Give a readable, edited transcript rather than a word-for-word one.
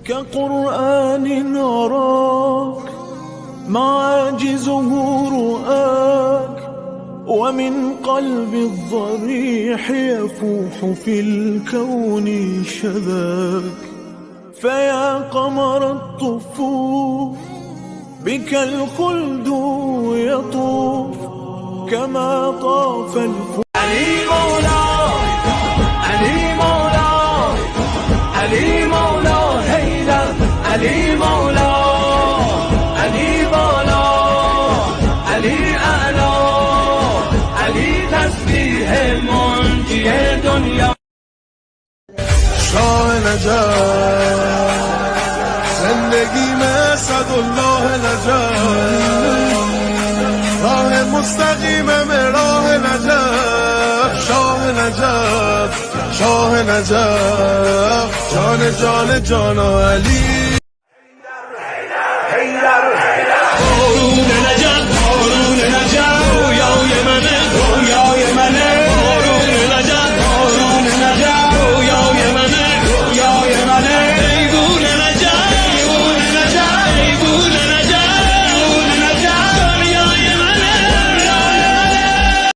كقرآن أراك معاجزه رؤاك، ومن قلب الضريح يفوح في الكون شذاك. فيا قمر الطفوف بك الخلد يطوف، كما طاف الفؤاد. علي مولا علي مولا علي مولا هيدا علي مولا علي بالا علي اعلا علی تسبیح منجی دنیا. شاه نجف زندگی میں اسدالله نجف، راه مستقیم میں راه نجف. شاه نجف شاه نجف، جان جان جانا علی